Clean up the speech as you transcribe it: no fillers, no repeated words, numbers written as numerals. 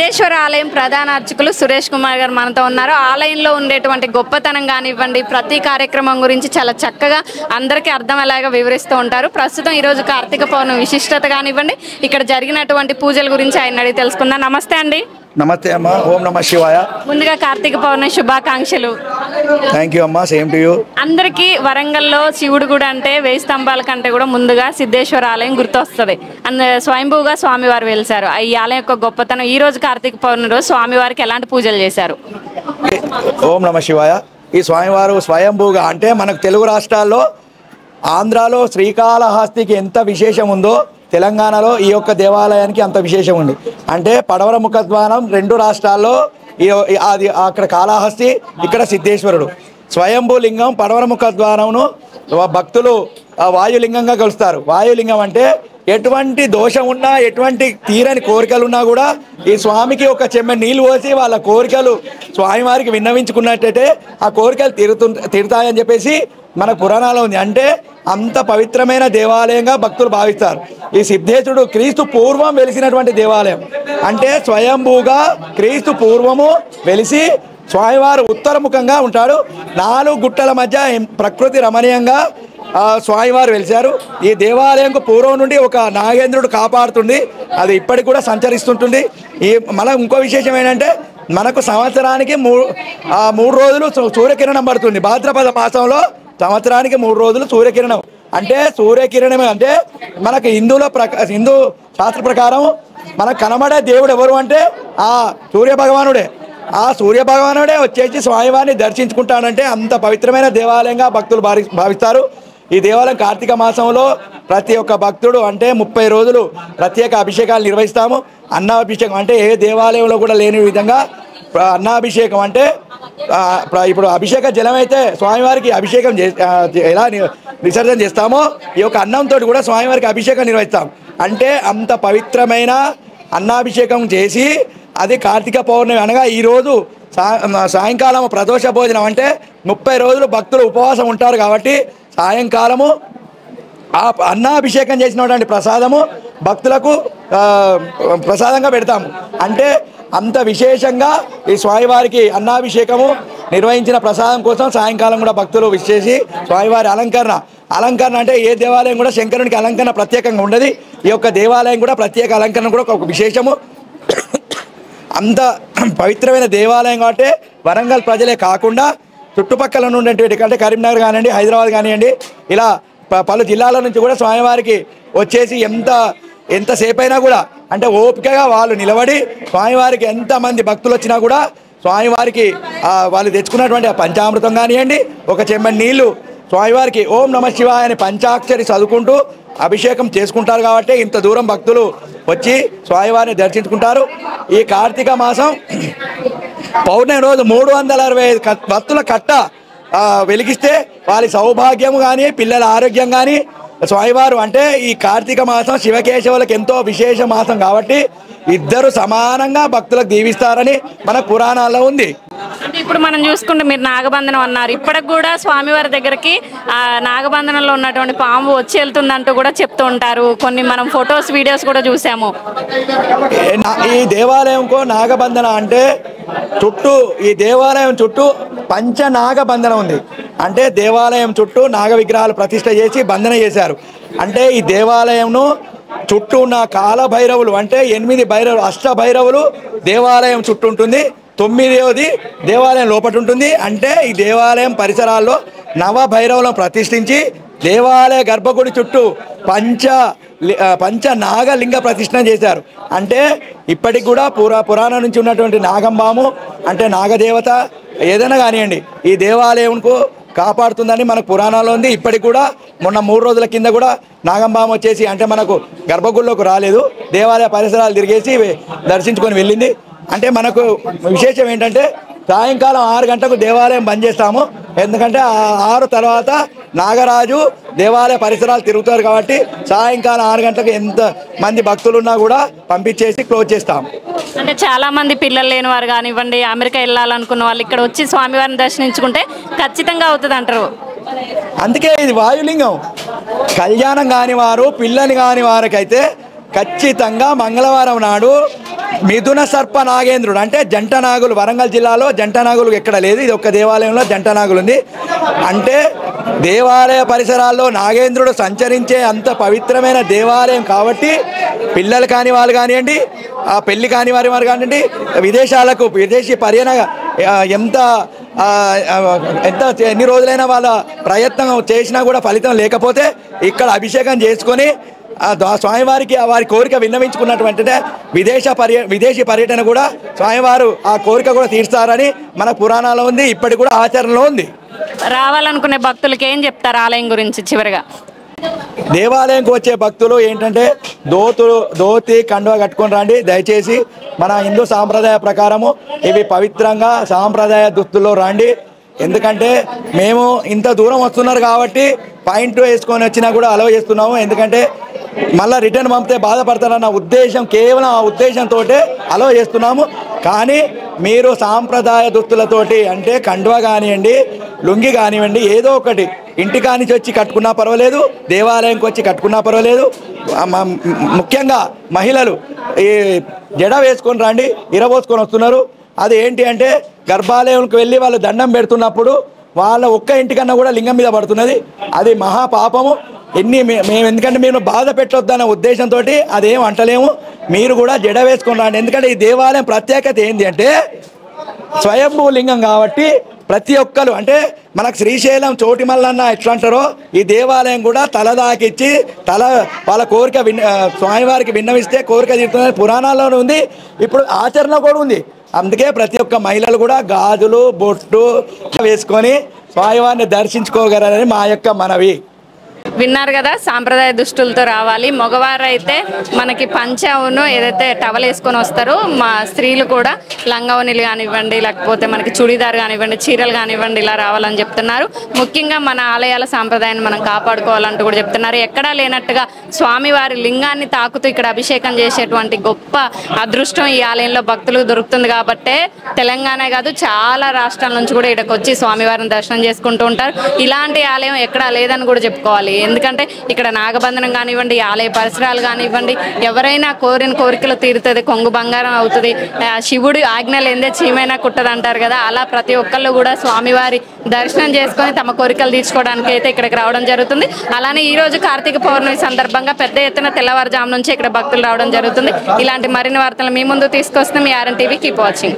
సిద్ధేశ్వర ఆలయం ప్రధాన అర్చకులు సురేష్ కుమార్ గారు మనతో ఉన్నారు. ఆలయంలో ఉండేటువంటి గొప్పతనం కానివ్వండి, ప్రతి కార్యక్రమం గురించి చాలా చక్కగా అందరికీ అర్థమయ్యేలాగా వివరిస్తూ ఉంటారు. ప్రస్తుతం ఈరోజు కార్తీక పౌర్ణమి విశిష్టత కానివ్వండి, ఇక్కడ జరిగినటువంటి పూజల గురించి ఆయన అడిగి తెలుసుకుందాం. నమస్తే అండి. నమస్తే అమ్మా. ఓం నమ శివాయ. ముందుగా కార్తీక పౌర్ణమి శుభాకాంక్షలు. థ్యాంక్ యూ అమ్మా. Same to you. అందరికీ వరంగల్లో శివుడు గుడి అంటే 1000 స్తంభాల కంటే కూడా ముందుగా సిద్ధేశ్వర ఆలయం గుర్తొస్తుంది. స్వయంభూగా స్వామివారు వెలిశారు. ఈ ఆలయం యొక్క గొప్పతనం, ఈ రోజు కార్తీక పౌర్ణమి రోజు స్వామివారికి ఎలాంటి పూజలు చేశారు? ఓం నమ శివాయ. ఈ స్వామివారు స్వయంభూగా అంటే మనకు తెలుగు రాష్ట్రాల్లో ఆంధ్రాలో శ్రీకాళహస్తికి ఎంత విశేషం ఉందో తెలంగాణలో ఈ యొక్క దేవాలయానికి అంత విశేషం ఉంది. అంటే పడవర ముఖద్వారం రెండు రాష్ట్రాల్లో అది అక్కడ కాళహస్తి, ఇక్కడ సిద్ధేశ్వరుడు. స్వయంభూ లింగం పడవర ముఖద్వారంను భక్తులు వాయులింగంగా కొలుస్తారు. వాయులింగం అంటే ఎటువంటి దోషం ఉన్నా, ఎటువంటి తీరని కోరికలున్నా కూడా ఈ స్వామికి ఒక చెమ్మె నీళ్ళు పోసి వాళ్ళ కోరికలు స్వామివారికి విన్నవించుకున్నట్టయితే ఆ కోరికలు తీరుతాయని చెప్పేసి మన పురాణాలు ఉంది. అంటే అంత పవిత్రమైన దేవాలయంగా భక్తులు భావిస్తారు. ఈ సిద్ధేశ్వరుడు క్రీస్తు పూర్వం వెలిసినటువంటి దేవాలయం. అంటే స్వయంభూగా క్రీస్తు పూర్వము వెలిసి స్వామివారు ఉత్తరముఖంగా ఉంటాడు. 4 గుట్టల మధ్య ప్రకృతి రమణీయంగా స్వామివారు వెలిశారు. ఈ దేవాలయంకు పూర్వం నుండి ఒక నాగేంద్రుడు కాపాడుతుంది. అది ఇప్పటికి కూడా సంచరిస్తుంటుంది. మన ఇంకో విశేషం ఏంటంటే మనకు సంవత్సరానికి 3 రోజులు సూర్యకిరణం పడుతుంది. భాద్రపద మాసంలో సంవత్సరానికి 3 రోజులు సూర్యకిరణం. అంటే సూర్యకిరణం అంటే మనకు హిందూ శాస్త్ర ప్రకారం మనకు కనబడే దేవుడు ఎవరు అంటే ఆ సూర్యభగవానుడే. ఆ సూర్యభగవానుడే వచ్చేసి స్వామివారిని దర్శించుకుంటాడంటే అంత పవిత్రమైన దేవాలయంగా భక్తులు భావిస్తారు. ఈ దేవాలయం కార్తీక మాసంలో ప్రతి ఒక్క భక్తుడు అంటే 30 రోజులు ప్రత్యేక అభిషేకాలు నిర్వహిస్తాము. అన్నాభిషేకం అంటే ఏ దేవాలయంలో కూడా లేని విధంగా అన్నాభిషేకం అంటే ఇప్పుడు అభిషేక జలం అయితే స్వామివారికి అభిషేకం ఎలా విసర్జన చేస్తామో ఈ యొక్క అన్నంతో కూడా స్వామివారికి అభిషేకం నిర్వహిస్తాం. అంటే అంత పవిత్రమైన అన్నాభిషేకం చేసి అది కార్తీక పౌర్ణమి అనగా ఈరోజు సాయంకాలం ప్రదోష భోజనం అంటే 30 రోజులు భక్తులు ఉపవాసం ఉంటారు కాబట్టి సాయంకాలము ఆ అన్నాభిషేకం చేసినటువంటి ప్రసాదము భక్తులకు ప్రసాదంగా పెడతాము. అంటే అంత విశేషంగా ఈ స్వామివారికి అన్నాభిషేకము నిర్వహించిన ప్రసాదం కోసం సాయంకాలం కూడా భక్తులు విచ్చేసి స్వామివారి అలంకరణ అంటే ఏ దేవాలయం కూడా శంకరునికి అలంకరణ ప్రత్యేకంగా ఉండదు. ఈ యొక్క దేవాలయం కూడా ప్రత్యేక అలంకరణ కూడా ఒక విశేషము. అంత పవిత్రమైన దేవాలయం కాబట్టి వరంగల్ ప్రజలే కాకుండా చుట్టుపక్కల ఉండేటువంటి అంటే కరీంనగర్ కానివ్వండి, హైదరాబాద్ కానివ్వండి, ఇలా పలు జిల్లాల నుంచి కూడా స్వామివారికి వచ్చేసి ఎంతసేపు అయినా కూడా అంటే ఓపికగా వాళ్ళు నిలబడి స్వామివారికి ఎంతమంది భక్తులు వచ్చినా కూడా స్వామివారికి వాళ్ళు తెచ్చుకున్నటువంటి పంచామృతం కానివ్వండి, ఒక చెంబడి నీళ్లు స్వామివారికి ఓం నమ శివాయ అని పంచాక్షరి చదువుకుంటూ అభిషేకం చేసుకుంటారు. కాబట్టి ఇంత దూరం భక్తులు వచ్చి స్వామివారిని దర్శించుకుంటారు. ఈ కార్తీక మాసం పౌర్ణమి రోజు 365 భక్తుల కట్ట వెలిగిస్తే వాళ్ళ సౌభాగ్యము కానీ పిల్లల ఆరోగ్యం కానీ స్వామివారు అంటే ఈ కార్తీక మాసం శివకేశవులకు ఎంతో విశేష మాసం కాబట్టి ఇద్దరు సమానంగా భక్తులకు దీవిస్తారని మన పురాణాల్లో ఉంది. అంటే ఇప్పుడు మనం చూసుకుంటే మీరు నాగబంధనం అన్నారు. ఇప్పటికి కూడా స్వామివారి దగ్గరికి నాగబంధనంలో ఉన్నటువంటి పాము వచ్చి వెళ్తుందంటూ కూడా చెప్తూ ఉంటారు. కొన్ని మనం ఫొటోస్ వీడియోస్ కూడా చూసాము. ఈ దేవాలయంకు నాగబంధన అంటే ఈ దేవాలయం చుట్టూ పంచనాగబంధనం ఉంది. అంటే దేవాలయం చుట్టూ నాగ విగ్రహాలు ప్రతిష్ఠ చేసి బంధన చేశారు. అంటే ఈ దేవాలయంను చుట్టూ ఉన్న కాలభైరవులు అంటే 8 భైరవులు, అష్టభైరవులు దేవాలయం చుట్టూ ఉంటుంది. 9వది దేవాలయం లోపల ఉంటుంది. అంటే ఈ దేవాలయం పరిసరాల్లో నవభైరవులను ప్రతిష్ఠించి దేవాలయ గర్భగుడి చుట్టూ పంచనాగలింగ ప్రతిష్ఠ చేశారు. అంటే ఇప్పటికి కూడా పురాణం నుంచి ఉన్నటువంటి నాగంబాము అంటే నాగదేవత ఏదైనా కానివ్వండి ఈ దేవాలయంకు కాపాడుతుందని మనకు పురాణాలు ఉంది. ఇప్పటికి కూడా మొన్న 3 రోజుల కింద కూడా నాగంబామ వచ్చేసి అంటే మనకు గర్భగుడిలోకి రాలేదు, దేవాలయ పరిసరాలు తిరిగేసి దర్శించుకొని వెళ్ళింది. అంటే మనకు విశేషం ఏంటంటే సాయంకాలం 6 గంటలకు దేవాలయం బంద్ చేస్తాము. ఎందుకంటే 6 తర్వాత నాగరాజు దేవాలయ పరిసరాలు తిరుగుతారు కాబట్టి సాయంకాలం 6 గంటలకు ఎంత మంది భక్తులు ఉన్నా కూడా పంపించేసి క్లోజ్ చేస్తాము. అంటే చాలా మంది పిల్లలు లేని వారు కానివ్వండి, అమెరికా వెళ్ళాలనుకున్న వాళ్ళు ఇక్కడ వచ్చి స్వామివారిని దర్శించుకుంటే ఖచ్చితంగా అవుతుంది అంటారు. అందుకే ఇది వాయులింగం. కళ్యాణం కాని వారు పిల్లని కాని వారికైతే ఖచ్చితంగా మంగళవారం నాడు మిథున సర్ప నాగేంద్రుడు అంటే జంట నాగులు, వరంగల్ జిల్లాలో జంట నాగులు ఎక్కడ లేదు, ఇది ఒక్క దేవాలయంలో జంట నాగులు ఉంది. అంటే దేవాలయ పరిసరాల్లో నాగేంద్రుడు సంచరించే అంత పవిత్రమైన దేవాలయం కాబట్టి పిల్లలు కాని వాళ్ళు కానివ్వండి, ఆ పెళ్లి కాని వారి కానివ్వండి, విదేశీ పర్యటన ఎంత ఎన్ని రోజులైనా వాళ్ళ ప్రయత్నం చేసినా కూడా ఫలితం లేకపోతే ఇక్కడ అభిషేకం చేసుకొని స్వామివారికి వారి కోరిక విన్నవించుకున్నటువంటి విదేశీ పర్యటన కూడా స్వామివారు ఆ కోరిక కూడా తీర్స్తారని మన పురాణాల్లో ఉంది, ఇప్పటికి కూడా ఆచరణలో ఉంది. రావాలనుకునే భక్తులకి ఏం చెప్తారు ఆలయం గురించి చివరిగా? దేవాలయంకి వచ్చే భక్తులు ఏంటంటే ధోతి కండువ కట్టుకొని రండి. దయచేసి మన హిందూ సాంప్రదాయ ప్రకారము ఇవి పవిత్రంగా సాంప్రదాయ దుస్తుల్లో రండి. ఎందుకంటే మేము ఇంత దూరం వస్తున్నారు కాబట్టి పాయింట్ వేసుకొని వచ్చినా కూడా అలౌ చేస్తున్నాము. ఎందుకంటే మళ్ళీ రిటర్న్ పంపితే బాధపడతారన్న ఉద్దేశం, కేవలం ఆ ఉద్దేశంతో అలౌ చేస్తున్నాము. కానీ మీరు సాంప్రదాయ దుస్తులతోటి అంటే కండువ కానివ్వండి, లుంగి కానివ్వండి, ఏదో ఒకటి ఇంటికా నుంచి వచ్చి కట్టుకున్నా పర్వాలేదు, దేవాలయంకి వచ్చి కట్టుకున్నా పర్వాలేదు. ముఖ్యంగా మహిళలు ఈ జడ వేసుకొని రండి, ఇరబోసుకొని వస్తున్నారు. అది ఏంటి అంటే గర్భాలయంకి వెళ్ళి వాళ్ళు దండం పెడుతున్నప్పుడు వాళ్ళ ఒక్క ఇంటికన్నా కూడా లింగం మీద పడుతున్నది. అది మహాపాపము. మేము ఎందుకంటే మీరు బాధ పెట్టొద్దన్న ఉద్దేశంతో అదేం అంటలేము. మీరు కూడా జడ వేసుకొని రండి. ఎందుకంటే ఈ దేవాలయం ప్రత్యేకత ఏంటి అంటే స్వయంభూ లింగం కాబట్టి ప్రతి ఒక్కరు అంటే మనకు శ్రీశైలం చోటి మల్లన్న ఎట్లా అంటారో ఈ దేవాలయం కూడా తల దాకిచ్చి వాళ్ళ కోరిక స్వామివారికి విన్నవిస్తే కోరిక తీరుతుందని పురాణాల్లోనే ఉంది, ఇప్పుడు ఆచరణ కూడా ఉంది. అందుకే ప్రతి ఒక్క మహిళలు కూడా గాజులు బొట్టు వేసుకొని స్వామివారిని దర్శించుకోగలరని మా యొక్క మనవి. విన్నారు కదా, సాంప్రదాయ దుస్తులతో రావాలి. మగవారు అయితే మనకి పంచవును ఏదైతే టవల్ వేసుకొని వస్తారో, మా స్త్రీలు కూడా లంగావనీలు కానివ్వండి, లేకపోతే మనకి చుడీదార్ కానివ్వండి, చీరలు కానివ్వండి, ఇలా రావాలని చెప్తున్నారు. ముఖ్యంగా మన ఆలయాల సాంప్రదాయాన్ని మనం కాపాడుకోవాలంటూ కూడా చెప్తున్నారు. ఎక్కడా లేనట్టుగా స్వామివారి లింగాన్ని తాకుతూ ఇక్కడ అభిషేకం చేసేటువంటి గొప్ప అదృష్టం ఈ ఆలయంలో భక్తులకు దొరుకుతుంది. కాబట్టే తెలంగాణ కాదు చాలా రాష్ట్రాల నుంచి కూడా ఇక్కడికి వచ్చి స్వామివారిని దర్శనం చేసుకుంటూ ఉంటారు. ఇలాంటి ఆలయం ఎక్కడా లేదని కూడా చెప్పుకోవాలి. ఎందుకంటే ఇక్కడ నాగబంధనం కానివ్వండి, ఆలయ పరిసరాలు కానివ్వండి, ఎవరైనా కోరిన కోరికలు తీరుతుంది, కొంగు బంగారం అవుతుంది, శివుడి ఆజ్ఞ లేదే చీమైనా కుట్టదు అంటారు కదా, అలా ప్రతి ఒక్కళ్ళు కూడా స్వామివారి దర్శనం చేసుకొని తమ కోరికలు తీర్చుకోవడానికి అయితే ఇక్కడికి రావడం జరుగుతుంది. అలానే ఈ రోజు కార్తీక పౌర్ణమి సందర్భంగా పెద్ద ఎత్తున తెల్లవారుజాము నుంచి ఇక్కడ భక్తులు రావడం జరుగుతుంది. ఇలాంటి మరిన్ని వార్తలు మీ ముందు తీసుకొస్తున్నాం. RN TV, keep watching.